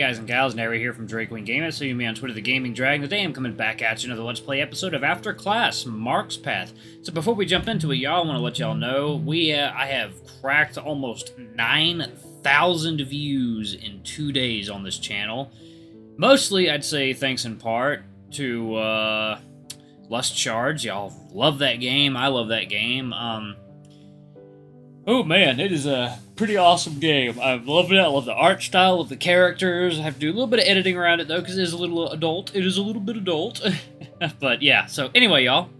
guys and gals? Nary here from Drake Wing Gaming. So you me on Twitter, the Gaming Dragon. Today I'm coming back at you another Let's Play episode of After Class, Mark's Path. So before we jump into it, y'all, I want to let y'all know I have cracked almost 9,000 views in 2 days on this channel. Mostly, I'd say thanks in part to Lust Charge. Y'all love that game. I love that game. Oh man, it is a pretty awesome game. I love it. I love the art style of the characters. I have to do a little bit of editing around it though, because it is a little adult. It is a little bit adult. But yeah, so anyway, y'all.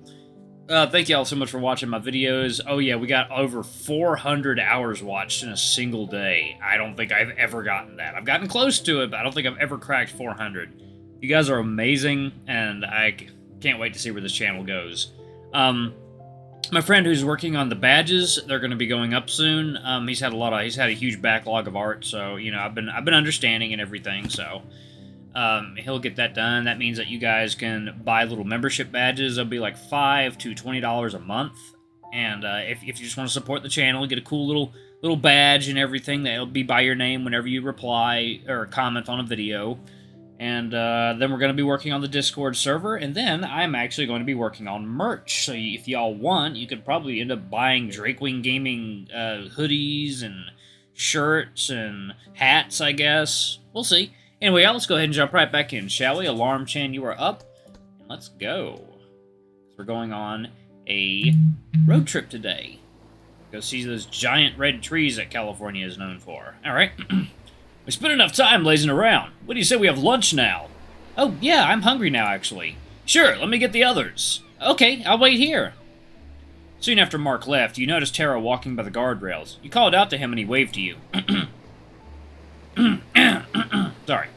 Thank y'all so much for watching my videos. Oh yeah, we got over 400 hours watched in a single day. I don't think I've ever gotten that. I've gotten close to it, but I don't think I've ever cracked 400. You guys are amazing, and I can't wait to see where this channel goes. My friend who's working on the badges, they're going to be going up soon. He's had a huge backlog of art, so you know I've been understanding and everything. So he'll get that done. That means that you guys can buy little membership badges. They'll be like $5 to $20 a month. And if you just want to support the channel, get a cool little badge and everything. That'll be by your name whenever you reply or comment on a video. And then we're going to be working on the Discord server, and then I'm actually going to be working on merch. So if y'all want, you could probably end up buying Drake Wing Gaming hoodies and shirts and hats, I guess. We'll see. Anyway, y'all, let's go ahead and jump right back in, shall we? Alarm Chan, you are up. Let's go. We're going on a road trip today. Go see those giant red trees that California is known for. All right. We spent enough time lazing around. What do you say we have lunch now? Oh, yeah, I'm hungry now, actually. Sure, let me get the others. Okay, I'll wait here. Soon after Mark left, you noticed Tara walking by the guardrails. You called out to him and he waved to you. Sorry.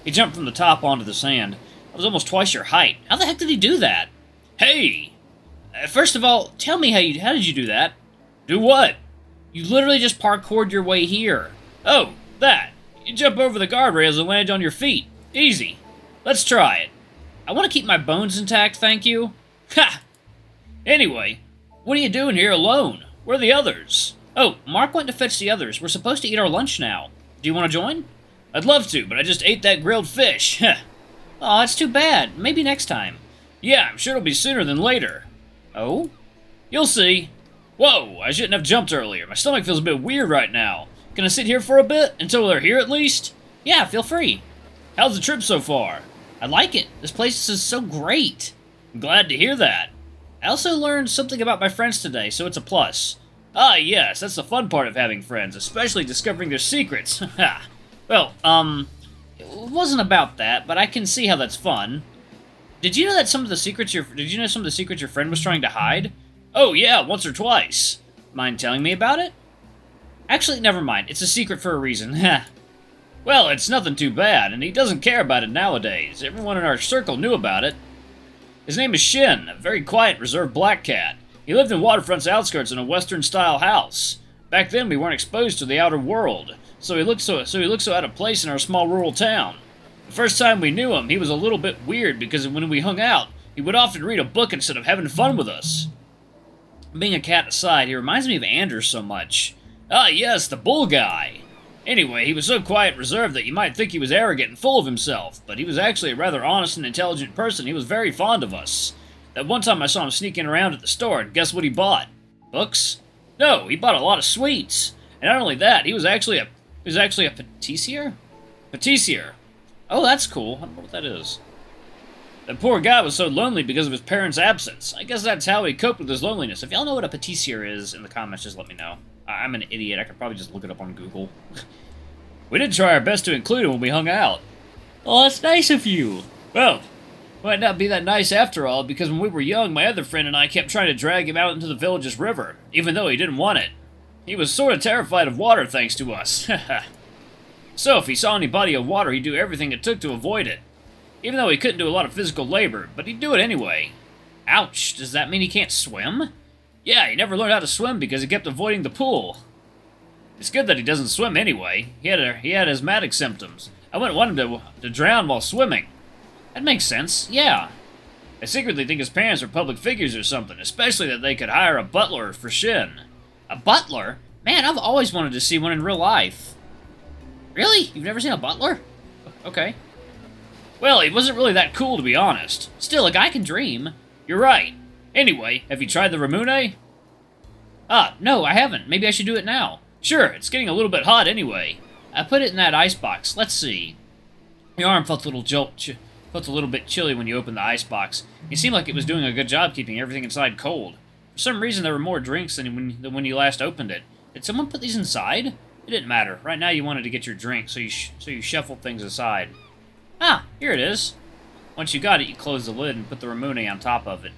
He jumped from the top onto the sand. That was almost twice your height. How the heck did he do that? Hey! First of all, tell me how did you do that? Do what? You literally just parkoured your way here. Oh, that. You jump over the guardrails and land on your feet. Easy. Let's try it. I want to keep my bones intact, thank you. Ha! Anyway, what are you doing here alone? Where are the others? Oh, Mark went to fetch the others. We're supposed to eat our lunch now. Do you want to join? I'd love to, but I just ate that grilled fish. Aw, that's too bad. Maybe next time. Yeah, I'm sure it'll be sooner than later. Oh? You'll see. Whoa, I shouldn't have jumped earlier. My stomach feels a bit weird right now. Can I sit here for a bit, until they're here at least? Yeah, feel free. How's the trip so far? I like it. This place is so great. I'm glad to hear that. I also learned something about my friends today, so it's a plus. Ah, yes, that's the fun part of having friends, especially discovering their secrets. Well, it wasn't about that, but I can see how that's fun. Did you know some of the secrets your friend was trying to hide? Oh yeah, once or twice. Mind telling me about it? Actually, never mind. It's a secret for a reason. Well, it's nothing too bad, and he doesn't care about it nowadays. Everyone in our circle knew about it. His name is Shin, a very quiet, reserved black cat. He lived in Waterfront's outskirts in a Western-style house. Back then, we weren't exposed to the outer world, so he looked so out of place in our small rural town. The first time we knew him, he was a little bit weird because when we hung out, he would often read a book instead of having fun with us. Being a cat aside, he reminds me of Anders so much. Ah, yes, the bull guy. Anyway, he was so quiet and reserved that you might think he was arrogant and full of himself, but he was actually a rather honest and intelligent person. He was very fond of us. That one time I saw him sneaking around at the store, and guess what he bought? Books? No, he bought a lot of sweets. And not only that, he was actually a patissier? Patissier. Oh, that's cool. I don't know what that is. That poor guy was so lonely because of his parents' absence. I guess that's how he coped with his loneliness. If y'all know what a patissier is in the comments, just let me know. I'm an idiot. I could probably just look it up on Google. We did try our best to include him when we hung out. Oh, that's nice of you. Well, might not be that nice after all, because when we were young, my other friend and I kept trying to drag him out into the village's river, even though he didn't want it. He was sort of terrified of water thanks to us. So if he saw any body of water, he'd do everything it took to avoid it. Even though he couldn't do a lot of physical labor, but he'd do it anyway. Ouch, does that mean he can't swim? Yeah, he never learned how to swim because he kept avoiding the pool. It's good that he doesn't swim anyway. He had asthmatic symptoms. I wouldn't want him to drown while swimming. That makes sense, yeah. I secretly think his parents are public figures or something, especially that they could hire a butler for Shin. A butler? Man, I've always wanted to see one in real life. Really? You've never seen a butler? Okay. Well, he wasn't really that cool, to be honest. Still, a guy can dream. You're right. Anyway, have you tried the Ramune? Ah, no, I haven't. Maybe I should do it now. Sure, it's getting a little bit hot anyway. I put it in that icebox. Let's see. Your arm felt a little bit chilly when you opened the icebox. It seemed like it was doing a good job keeping everything inside cold. For some reason, there were more drinks than when you last opened it. Did someone put these inside? It didn't matter. Right now, you wanted to get your drink, so you shuffled things aside. Ah, here it is. Once you got it, you closed the lid and put the Ramune on top of it.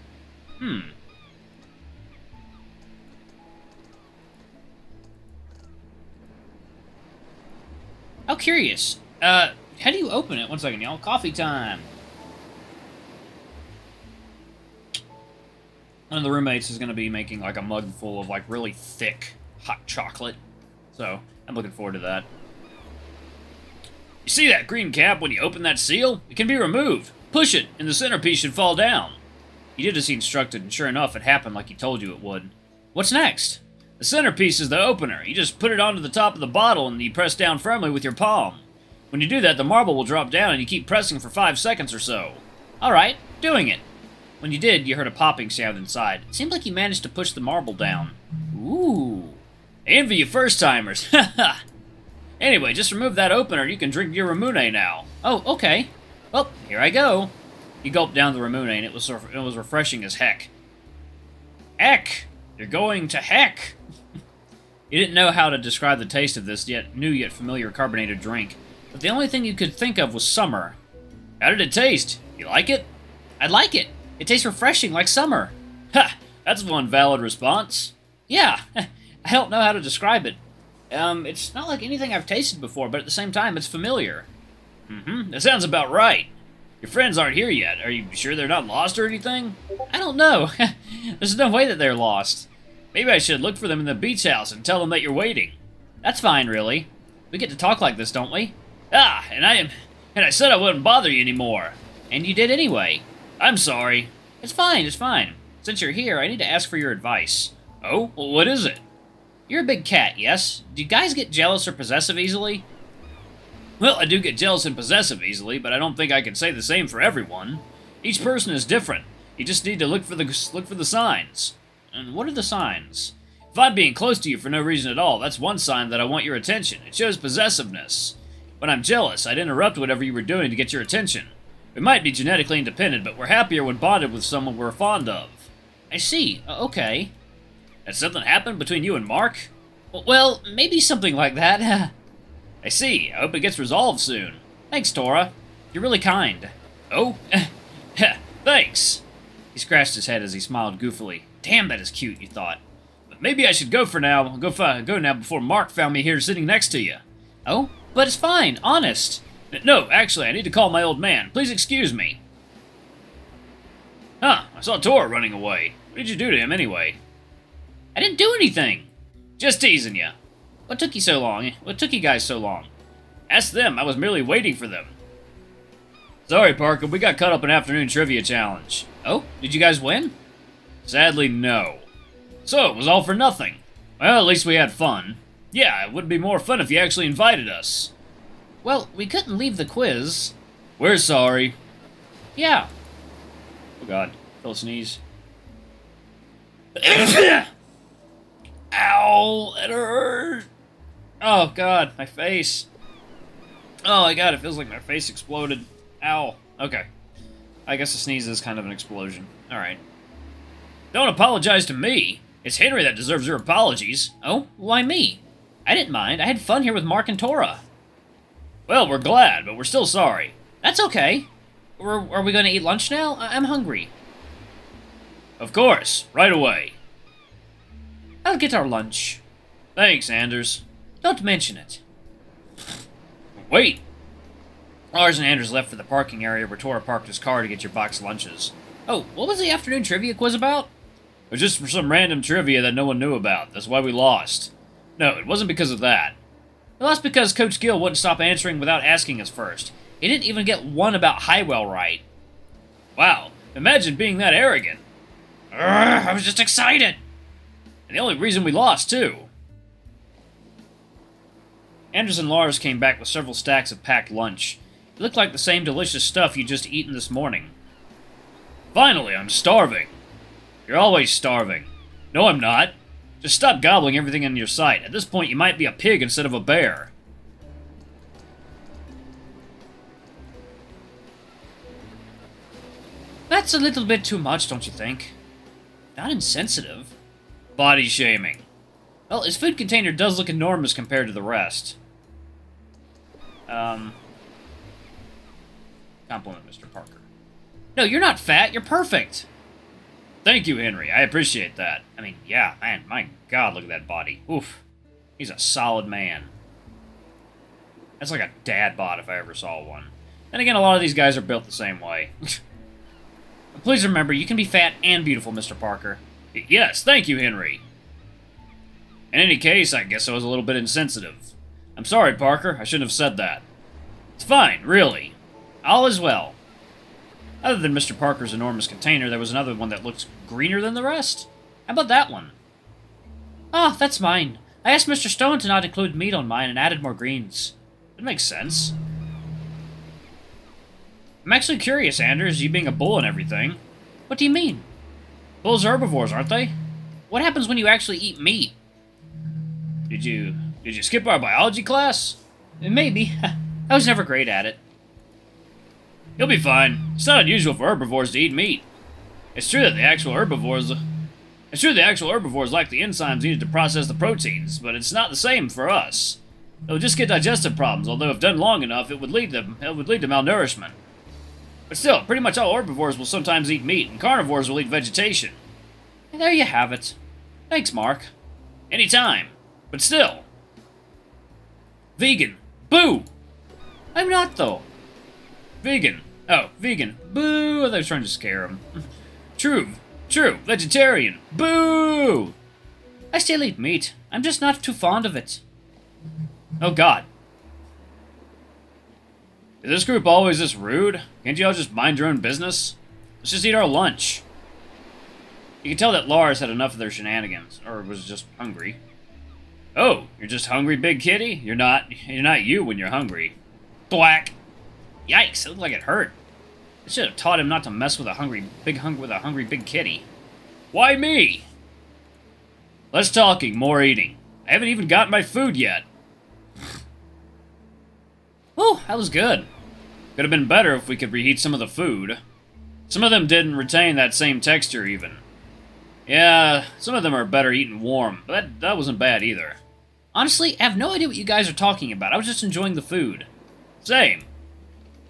How curious. How do you open it? One second, y'all. Coffee time. One of the roommates is going to be making like a mug full of like really thick hot chocolate. So, I'm looking forward to that. You see that green cap when you open that seal? It can be removed. Push it, and the centerpiece should fall down. You did as he instructed, and sure enough, it happened like he told you it would. What's next? The centerpiece is the opener. You just put it onto the top of the bottle, and you press down firmly with your palm. When you do that, the marble will drop down, and you keep pressing for 5 seconds or so. Alright, doing it. When you did, you heard a popping sound inside. It seemed like you managed to push the marble down. Ooh. I envy you first-timers. Haha. Anyway, just remove that opener, and you can drink your Ramune now. Oh, okay. Well, here I go. You gulped down the Ramune, and it was refreshing as heck. Heck! You're going to heck! You didn't know how to describe the taste of this new yet familiar carbonated drink, but the only thing you could think of was summer. How did it taste? You like it? I like it. It tastes refreshing like summer. Ha! That's one valid response. Yeah, I don't know how to describe it. It's not like anything I've tasted before, but at the same time, it's familiar. That sounds about right. Your friends aren't here yet. Are you sure they're not lost or anything? I don't know. There's no way that they're lost. Maybe I should look for them in the beach house and tell them that you're waiting. That's fine, really. We get to talk like this, don't we? Ah, and I said I wouldn't bother you anymore. And you did anyway. I'm sorry. It's fine, it's fine. Since you're here, I need to ask for your advice. Oh? Well, what is it? You're a big cat, yes? Do you guys get jealous or possessive easily? Well, I do get jealous and possessive easily, but I don't think I can say the same for everyone. Each person is different. You just need to look for the signs. And what are the signs? If I'm being close to you for no reason at all, that's one sign that I want your attention. It shows possessiveness. When I'm jealous, I'd interrupt whatever you were doing to get your attention. We might be genetically independent, but we're happier when bonded with someone we're fond of. I see. Okay. Has something happened between you and Mark? Well, maybe something like that. I see. I hope it gets resolved soon. Thanks, Tora. You're really kind. Oh? Thanks. He scratched his head as he smiled goofily. Damn, that is cute, you thought. But maybe I should go for now. Go now before Mark found me here sitting next to you. Oh? But it's fine, honest. No, actually, I need to call my old man. Please excuse me. Huh, I saw Tora running away. What did you do to him, anyway? I didn't do anything. Just teasing you. What took you so long? What took you guys so long? Ask them. I was merely waiting for them. Sorry, Parker. We got caught up in afternoon trivia challenge. Oh? Did you guys win? Sadly, no. So, it was all for nothing. Well, at least we had fun. Yeah, it would be more fun if you actually invited us. Well, we couldn't leave the quiz. We're sorry. Yeah. Oh, God. Fell a sneeze. Ow! It hurt! Oh, God. My face. Oh, my God. It feels like my face exploded. Ow. Okay. I guess a sneeze is kind of an explosion. Alright. Don't apologize to me. It's Henry that deserves your apologies. Oh? Why me? I didn't mind. I had fun here with Mark and Tora. Well, we're glad, but we're still sorry. That's okay. Are we going to eat lunch now? I'm hungry. Of course. Right away. I'll get our lunch. Thanks, Anders. Don't mention it. Wait. Lars and Anders left for the parking area where Tora parked his car to get your boxed lunches. Oh, what was the afternoon trivia quiz about? It was just for some random trivia that no one knew about. That's why we lost. No, it wasn't because of that. We lost because Coach Gill wouldn't stop answering without asking us first. He didn't even get one about Highwell right. Wow, imagine being that arrogant. I was just excited. And the only reason we lost, too. Anders and Lars came back with several stacks of packed lunch. It looked like the same delicious stuff you just eaten this morning. Finally, I'm starving. You're always starving. No, I'm not. Just stop gobbling everything in your sight. At this point, you might be a pig instead of a bear. That's a little bit too much, don't you think? Not insensitive. Body shaming. Well, his food container does look enormous compared to the rest. Compliment Mr. Parker. No, you're not fat. You're perfect. Thank you, Henry. I appreciate that. I mean, yeah, man, my God, look at that body. Oof. He's a solid man. That's like a dad bod if I ever saw one. And again, a lot of these guys are built the same way. But please remember, you can be fat and beautiful, Mr. Parker. Yes, thank you, Henry. In any case, I guess I was a little bit insensitive. I'm sorry, Parker. I shouldn't have said that. It's fine, really. All is well. Other than Mr. Parker's enormous container, there was another one that looked greener than the rest. How about that one? Ah, that's mine. I asked Mr. Stone to not include meat on mine and added more greens. That makes sense. I'm actually curious, Anders, you being a bull and everything. What do you mean? Bulls are herbivores, aren't they? What happens when you actually eat meat? Did you skip our biology class? Maybe. I was never great at it. You'll be fine. It's not unusual for herbivores to eat meat. It's true that the actual herbivores lack the enzymes needed to process the proteins, but it's not the same for us. They'll just get digestive problems, although if done long enough, it would lead to malnourishment. But still, pretty much all herbivores will sometimes eat meat, and carnivores will eat vegetation. And there you have it. Thanks, Mark. Anytime. But still. Vegan. Boo! I'm not, though. Vegan. Oh, vegan. Boo! I was trying to scare him. True. Vegetarian. Boo! I still eat meat. I'm just not too fond of it. Oh, God. Is this group always this rude? Can't you all just mind your own business? Let's just eat our lunch. You can tell that Lars had enough of their shenanigans, or was just hungry. Oh, you're just hungry, big kitty? You're not you when you're hungry. Thwack! Yikes, it looked like it hurt. I should have taught him not to mess with a hungry big kitty. Why me? Less talking, more eating. I haven't even gotten my food yet. Oh, that was good. Could have been better if we could reheat some of the food. Some of them didn't retain that same texture, even. Yeah, some of them are better eaten warm, but that wasn't bad either. Honestly, I have no idea what you guys are talking about. I was just enjoying the food. Same.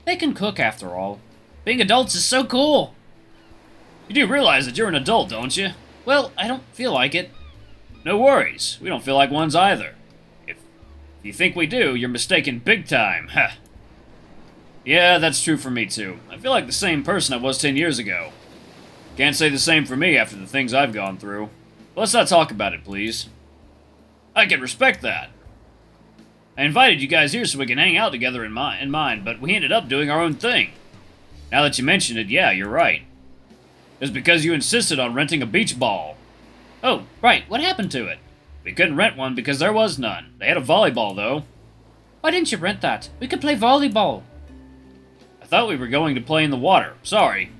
They can cook, after all. Being adults is so cool. You do realize that you're an adult, don't you? Well, I don't feel like it. No worries. We don't feel like ones either. If you think we do, you're mistaken big time. Heh. Yeah, that's true for me, too. I feel like the same person I was 10 years ago. Can't say the same for me after the things I've gone through. But let's not talk about it, please. I can respect that. I invited you guys here so we can hang out together in mine, but we ended up doing our own thing. Now that you mention it, yeah, you're right. It was because you insisted on renting a beach ball. Oh, right, what happened to it? We couldn't rent one because there was none. They had a volleyball, though. Why didn't you rent that? We could play volleyball. I thought we were going to play in the water. Sorry.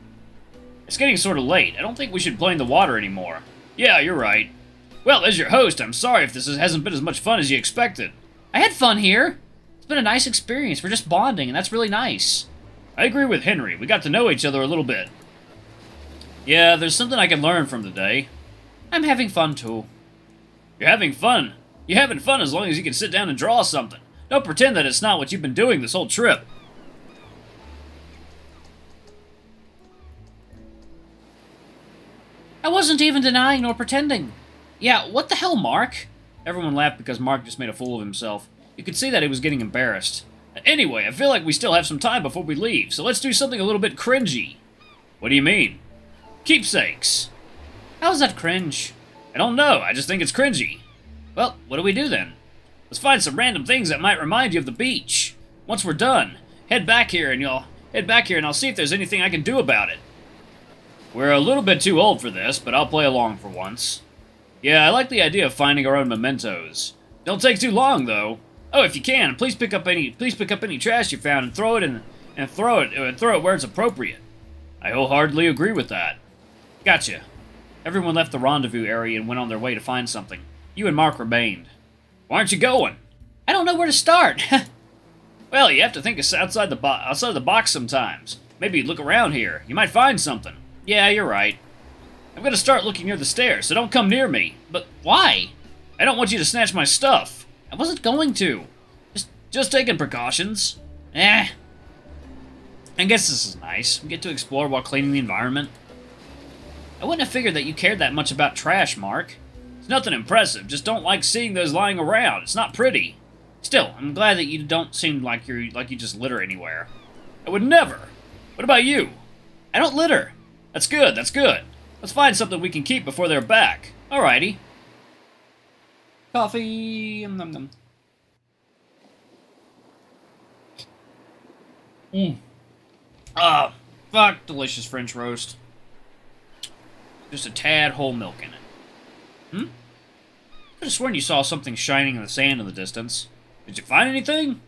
It's getting sort of late. I don't think we should play in the water anymore. Yeah, you're right. Well, as your host, I'm sorry if this hasn't been as much fun as you expected. I had fun here. It's been a nice experience. We're just bonding, and that's really nice. I agree with Henry. We got to know each other a little bit. Yeah, there's something I can learn from today. I'm having fun, too. You're having fun? You're having fun as long as you can sit down and draw something. Don't pretend that it's not what you've been doing this whole trip. I wasn't even denying nor pretending. Yeah, what the hell, Mark? Everyone laughed because Mark just made a fool of himself. You could see that he was getting embarrassed. Anyway, I feel like we still have some time before we leave, so let's do something a little bit cringy. What do you mean? Keepsakes. How's that cringe? I don't know, I just think it's cringy. Well, what do we do then? Let's find some random things that might remind you of the beach. Once we're done, head back here and I'll see if there's anything I can do about it. We're a little bit too old for this, but I'll play along for once. Yeah, I like the idea of finding our own mementos. Don't take too long, though. Oh, if you can, please pick up any trash you found and throw it and throw it where it's appropriate. I wholeheartedly agree with that. Gotcha. Everyone left the rendezvous area and went on their way to find something. You and Mark remained. Why aren't you going? I don't know where to start. Well, you have to think outside the box sometimes. Maybe look around here. You might find something. Yeah, you're right. I'm gonna start looking near the stairs, so don't come near me. But why? I don't want you to snatch my stuff. I wasn't going to. Just taking precautions. I guess this is nice. We get to explore while cleaning the environment. I wouldn't have figured that you cared that much about trash, Mark. It's nothing impressive, just don't like seeing those lying around. It's not pretty. Still, I'm glad that you don't seem like you just litter anywhere. I would never. What about you? I don't litter. That's good, that's good. Let's find something we can keep before they're back. Alrighty. Coffee. Fuck, delicious French roast. Just a tad whole milk in it. Could have sworn you saw something shining in the sand in the distance. Did you find anything?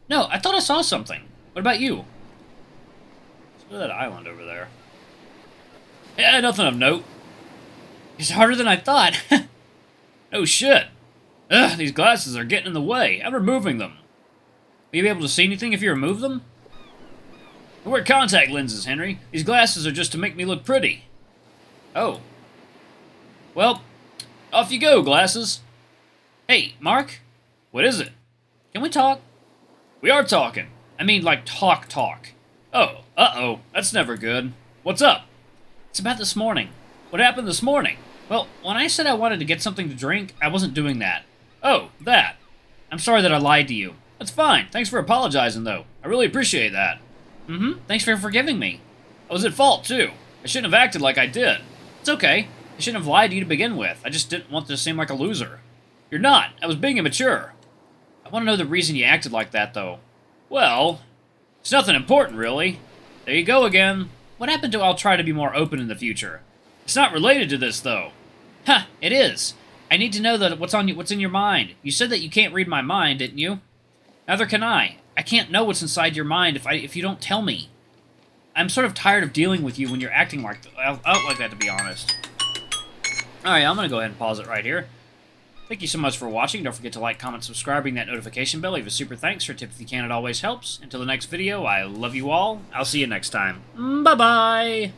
No, I thought I saw something. What about you? Look at that island over there. Yeah, nothing of note. It's harder than I thought. Oh shit. Ugh, these glasses are getting in the way. I'm removing them. Will you be able to see anything if you remove them? I wear contact lenses, Henry. These glasses are just to make me look pretty. Oh. Well, off you go, glasses. Hey, Mark? What is it? Can we talk? We are talking. I mean, like, talk. Oh, uh-oh. That's never good. What's up? It's about this morning. What happened this morning? Well, when I said I wanted to get something to drink, I wasn't doing that. Oh, that. I'm sorry that I lied to you. That's fine. Thanks for apologizing, though. I really appreciate that. Thanks for forgiving me. I was at fault, too. I shouldn't have acted like I did. It's okay. I shouldn't have lied to you to begin with. I just didn't want to seem like a loser. You're not. I was being immature. I want to know the reason you acted like that, though. Well, it's nothing important, really. There you go again. What happened to I'll try to be more open in the future? It's not related to this, though. Huh, it is. I need to know that what's in your mind. You said that you can't read my mind, didn't you? Neither can I. I can't know what's inside your mind if you don't tell me. I'm sort of tired of dealing with you when you're acting like that, to be honest. Alright, I'm going to go ahead and pause it right here. Thank you so much for watching. Don't forget to like, comment, subscribe, ring that notification bell. Leave a super thanks or a tip if you can. It always helps. Until the next video, I love you all. I'll see you next time. Bye-bye!